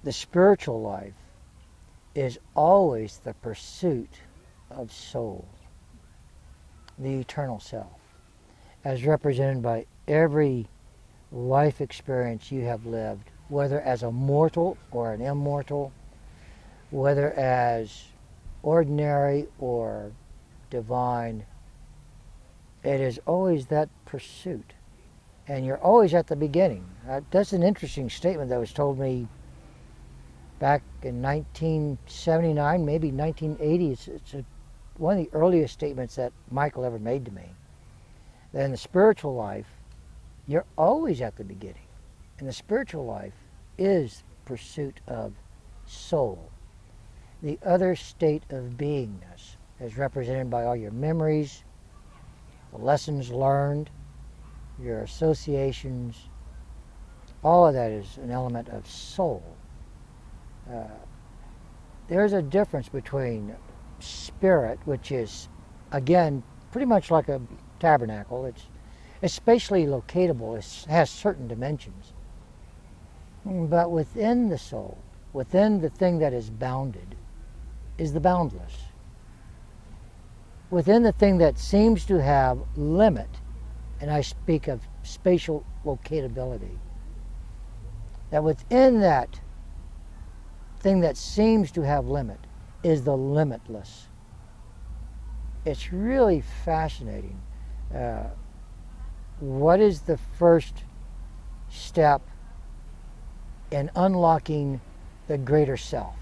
the spiritual life is always the pursuit of soul, the eternal self, as represented by every life experience you have lived, whether as a mortal or an immortal, whether as ordinary or divine. It is always that pursuit. And you're always at the beginning. That's an interesting statement that was told me back in 1979, maybe 1980. It's one of the earliest statements that Michael ever made to me. That in the spiritual life, you're always at the beginning. And the spiritual life is pursuit of soul, the other state of beingness, as represented by all your memories, the lessons learned, your associations. All of that is an element of soul. There's a difference between spirit, which is, again, pretty much like a tabernacle. It's spatially locatable. It has certain dimensions. But within the soul, within the thing that is bounded, is the boundless. Within the thing that seems to have limit, and I speak of spatial locatability, that within that thing that seems to have limit is the limitless. It's really fascinating. What is the first step in unlocking the greater self?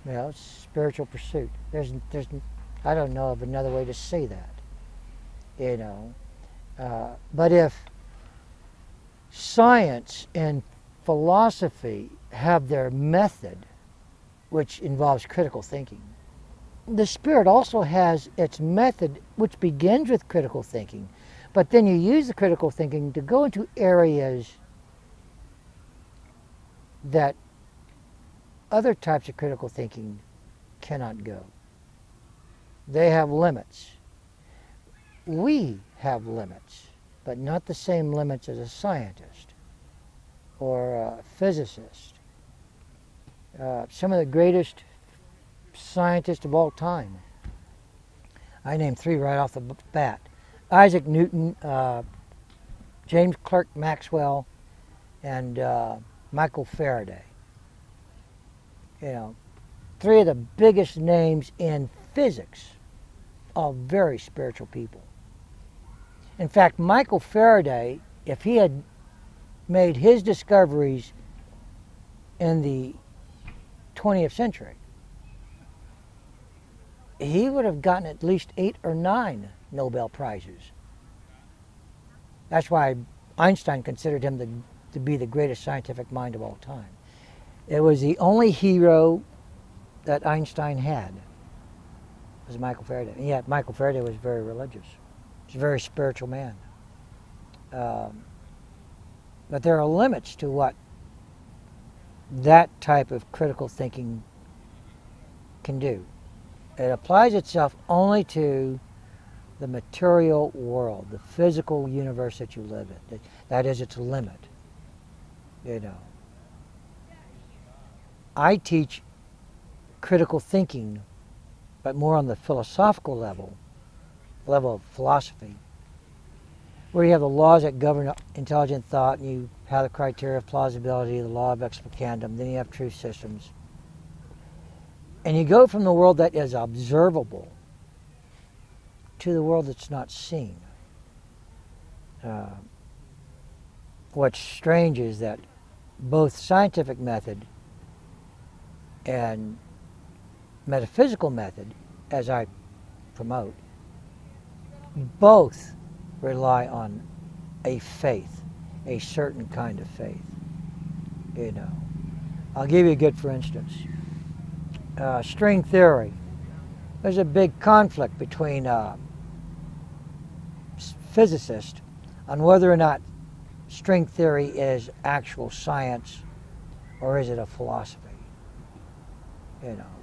It's spiritual pursuit. There's I don't know of another way to say that. But if science and philosophy have their method, which involves critical thinking, the spirit also has its method, which begins with critical thinking, but then you use the critical thinking to go into areas that other types of critical thinking cannot go. They have limits. We have limits, but not the same limits as a scientist or a physicist. Some of the greatest scientists of all time, I named three right off the bat: Isaac Newton, James Clerk Maxwell, and Michael Faraday. Three of the biggest names in physics, all very spiritual people. In fact, Michael Faraday, if he had made his discoveries in the 20th century, he would have gotten at least 8 or 9 Nobel Prizes. That's why Einstein considered him to be the greatest scientific mind of all time. It was the only hero that Einstein had, was Michael Faraday. And yet Michael Faraday was very religious. He's a very spiritual man. But there are limits to what that type of critical thinking can do. It applies itself only to the material world, the physical universe that you live in. That is its limit. I teach critical thinking, but more on the philosophical level of philosophy, where you have the laws that govern intelligent thought, and you have the criteria of plausibility, the law of explicandum, then you have truth systems. And you go from the world that is observable to the world that's not seen. What's strange is that both scientific method and metaphysical method, as I promote, both rely on a faith, a certain kind of faith. I'll give you a good for instance. String theory. There's a big conflict between physicists on whether or not string theory is actual science or is it a philosophy.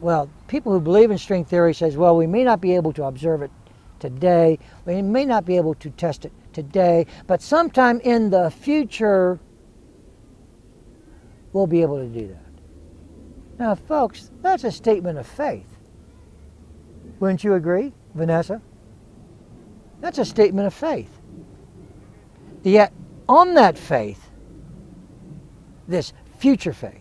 Well, people who believe in string theory says, well, we may not be able to observe it today, we may not be able to test it today, but sometime in the future we'll be able to do that. Now, folks, that's a statement of faith. Wouldn't you agree, Vanessa? That's a statement of faith. Yet, on that faith, this future faith,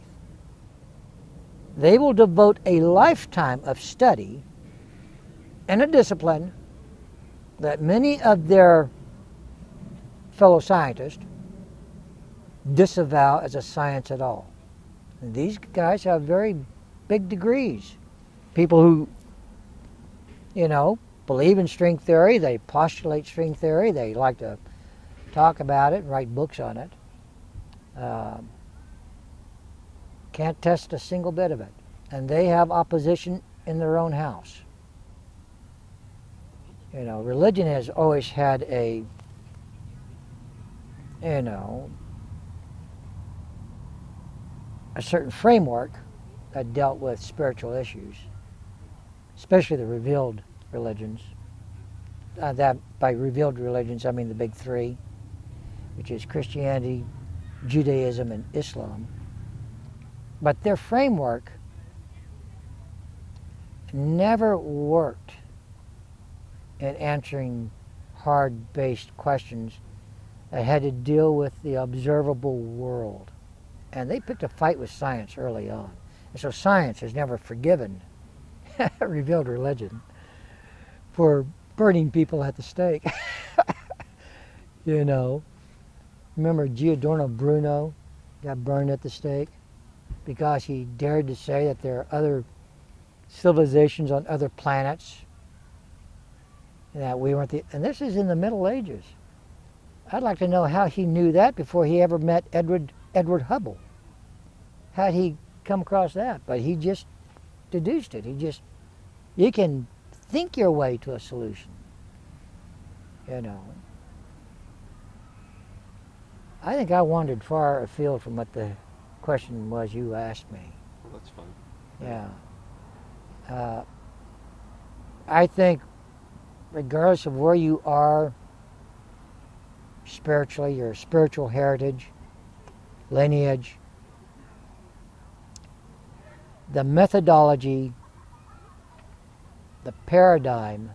they will devote a lifetime of study and a discipline that many of their fellow scientists disavow as a science at all. And these guys have very big degrees. People who, believe in string theory, they postulate string theory, they like to talk about it and write books on it. Can't test a single bit of it. And they have opposition in their own house. Religion has always had a certain framework that dealt with spiritual issues, especially the revealed religions. That by revealed religions, I mean the big three, which is Christianity, Judaism, and Islam. But their framework never worked in answering hard-based questions that had to deal with the observable world. And they picked a fight with science early on. And so science has never forgiven revealed religion for burning people at the stake. Remember Giordano Bruno got burned at the stake because he dared to say that there are other civilizations on other planets, and that we weren't and this is in the Middle Ages. I'd like to know how he knew that before he ever met Edward Hubble. How'd he come across that? But he just deduced it. You can think your way to a solution. I think I wandered far afield from what the question was you asked me. Well, that's fun. Yeah. I think regardless of where you are spiritually, your spiritual heritage, lineage, the methodology, the paradigm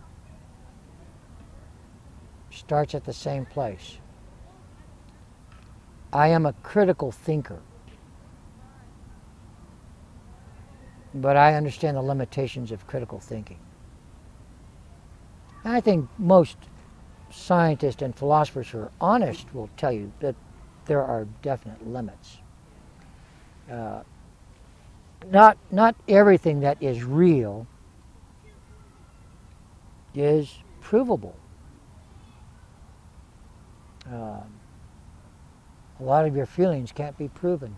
starts at the same place. I am a critical thinker, but I understand the limitations of critical thinking. And I think most scientists and philosophers who are honest will tell you that there are definite limits. Not everything that is real is provable. A lot of your feelings can't be proven.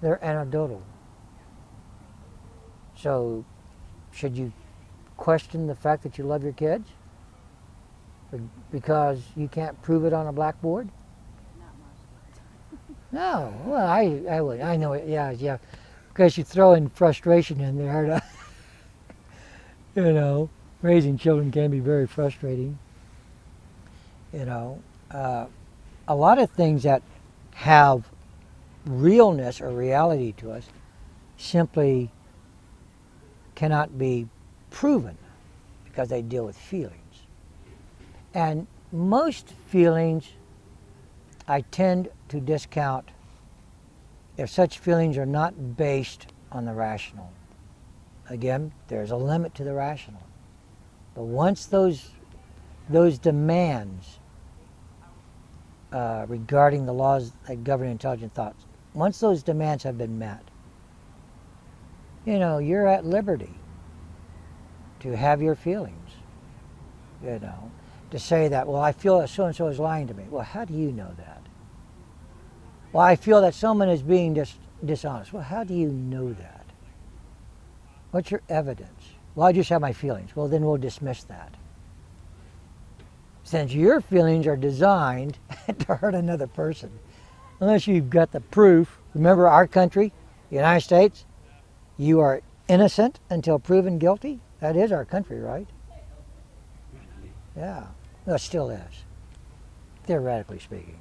They're anecdotal. So, should you question the fact that you love your kids because you can't prove it on a blackboard? No. Well, I would. I know it. Yeah. Because you throw in frustration in there. Raising children can be very frustrating. A lot of things that have realness or reality to us simply cannot be proven because they deal with feelings. And most feelings I tend to discount if such feelings are not based on the rational. Again, there's a limit to the rational. But once those demands regarding the laws that govern intelligent thoughts, once those demands have been met, you're at liberty to have your feelings. To say that, well, I feel that so-and-so is lying to me. Well, how do you know that? Well, I feel that someone is being dishonest. Well, how do you know that? What's your evidence? Well, I just have my feelings. Well, then we'll dismiss that. Since your feelings are designed to hurt another person, unless you've got the proof. Remember our country, the United States, you are innocent until proven guilty. That is our country, right? Yeah, well, it still is, theoretically speaking.